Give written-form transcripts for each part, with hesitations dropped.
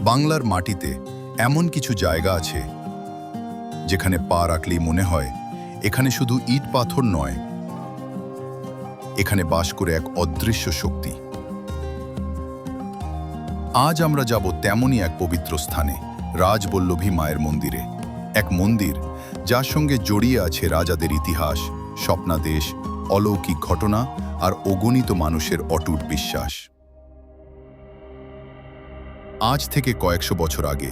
বাংলার মাটিতে এমন কিছু জায়গা আছে যেখানে পা রাখলেই মনে হয় এখানে শুধু ইট পাথর নয়, এখানে বাস করে এক অদৃশ্য শক্তি। আজ আমরা যাব তেমনই এক পবিত্র স্থানে, রাজবল্লভী মায়ের মন্দিরে। এক মন্দির যার সঙ্গে জড়িয়ে আছে রাজাদের ইতিহাস, স্বপ্নাদেশ, অলৌকিক ঘটনা আর অগণিত মানুষের অটুট বিশ্বাস। আজ থেকে কয়েকশো বছর আগে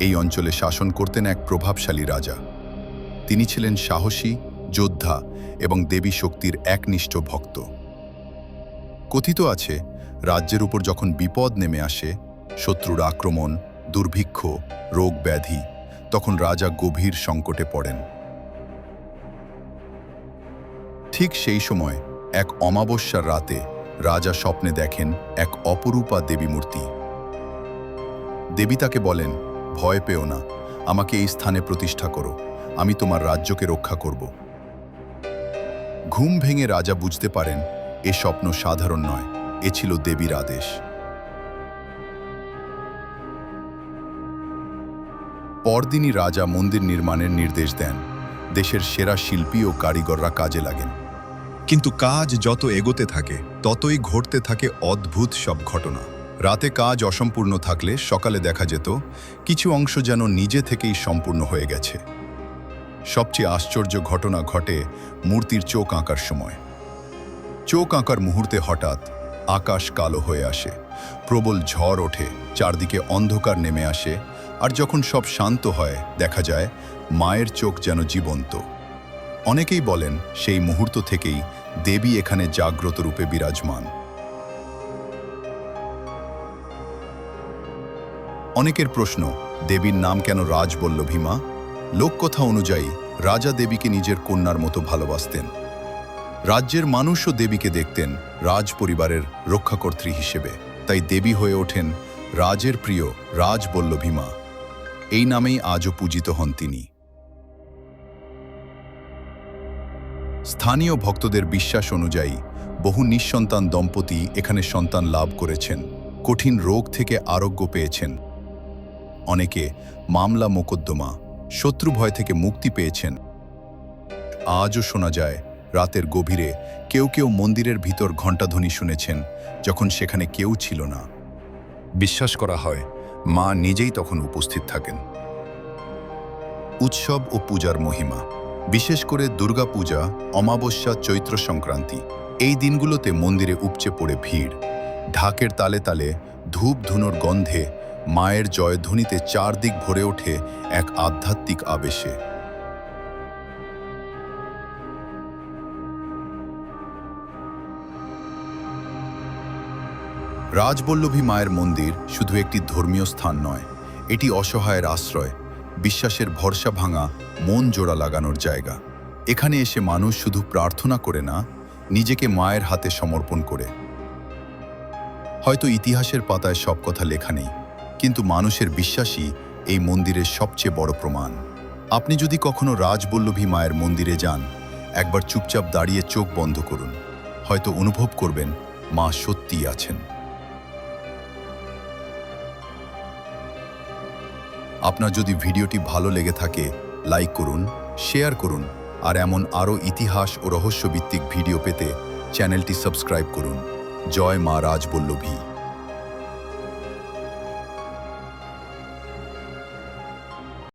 এই অঞ্চলে শাসন করতেন এক প্রভাবশালী রাজা। তিনি ছিলেন সাহসী, যোদ্ধা এবং দেবী শক্তির একনিষ্ঠ ভক্ত। কথিত আছে, রাজ্যের উপর যখন বিপদ নেমে আসে, শত্রুর আক্রমণ, দুর্ভিক্ষ, রোগ ব্যাধি, তখন রাজা গভীর সংকটে পড়েন। ঠিক সেই সময় এক অমাবস্যার রাতে রাজা স্বপ্নে দেখেন এক অপরূপা দেবী মূর্তি। দেবী তাকে বলেন, ভয় পেও না, আমাকে এই স্থানে প্রতিষ্ঠা করো, আমি তোমার রাজ্যকে রক্ষা করব। ঘুম ভেঙে রাজা বুঝতে পারেন এ স্বপ্ন সাধারণ নয়, এ ছিল দেবীর আদেশ। পরদিনই রাজা মন্দির নির্মাণের নির্দেশ দেন। দেশের সেরা শিল্পী ও কারিগররা কাজে লাগেন। কিন্তু কাজ যত এগোতে থাকে ততই ঘটতে থাকে অদ্ভুত সব ঘটনা। রাতে কাজ অসম্পূর্ণ থাকলে সকালে দেখা যেত কিছু অংশ যেন নিজে থেকেই সম্পূর্ণ হয়ে গেছে। সবচেয়ে আশ্চর্য ঘটনা ঘটে মূর্তির চোখ আঁকার সময়। চোখ আঁকার মুহূর্তে হঠাৎ আকাশ কালো হয়ে আসে, প্রবল ঝড় ওঠে, চারদিকে অন্ধকার নেমে আসে, আর যখন সব শান্ত হয় দেখা যায় মায়ের চোখ যেন জীবন্ত। অনেকেই বলেন সেই মুহূর্ত থেকেই দেবী এখানে জাগ্রত রূপে বিরাজমান। অনেকের প্রশ্ন, দেবীর নাম কেন রাজবল্লভী মা? লোককথা অনুযায়ী রাজা দেবীকে নিজের কন্যার মতো ভালোবাসতেন। রাজ্যের মানুষও দেবীকে দেখতেন রাজ পরিবারের রক্ষাকর্ত্রী হিসেবে, তাই দেবী হয়ে ওঠেন রাজের প্রিয় রাজবল্লভী মা। এই নামেই আজও পূজিত হন তিনি। স্থানীয় ভক্তদের বিশ্বাস অনুযায়ী বহু নিঃসন্তান দম্পতি এখানে সন্তান লাভ করেছেন, কঠিন রোগ থেকে আরোগ্য পেয়েছেন। অনেকে মামলা মোকদ্দমা, শত্রু ভয় থেকে মুক্তি পেয়েছেন। আজও শোনা যায় রাতের গভীরে কেউ কেউ মন্দিরের ভিতর ঘণ্টাধ্বনি শুনেছেন যখন সেখানে কেউ ছিল না। বিশ্বাস করা হয় মা নিজেই তখন উপস্থিত থাকেন। উৎসব ও পূজার মহিমা, বিশেষ করে দুর্গাপূজা, অমাবস্যা, চৈত্র সংক্রান্তি, এই দিনগুলোতে মন্দিরে উপচে পড়ে ভিড়। ঢাকের তালে তালে, ধূপ ধুনোর গন্ধে, মায়ের জয়ধ্বনিতে চারদিক ভরে ওঠে এক আধ্যাত্মিক আবেশে। রাজবল্লভী মায়ের মন্দির শুধু একটি ধর্মীয় স্থান নয়, এটি অসহায়ের আশ্রয়, বিশ্বাসের ভরসা ভাঙা, মন জোড়া লাগানোর জায়গা। এখানে এসে মানুষ শুধু প্রার্থনা করে না, নিজেকে মায়ের হাতে সমর্পণ করে। হয়তো ইতিহাসের পাতায় সব কথা লেখা নেই, কিন্তু মানুষের বিশ্বাসই এই মন্দিরের সবচেয়ে বড় প্রমাণ। আপনি যদি কখনো রাজবল্লভী মায়ের মন্দিরে যান, একবার চুপচাপ দাঁড়িয়ে চোখ বন্ধ করুন, হয়তো অনুভব করবেন মা সত্যিই আছেন। আপনার যদি ভিডিওটি ভালো লেগে থাকে, লাইক করুন, শেয়ার করুন, আর এমন আরও ইতিহাস ও রহস্যভিত্তিক ভিডিও পেতে চ্যানেলটি সাবস্ক্রাইব করুন। জয় মা রাজবল্লভী।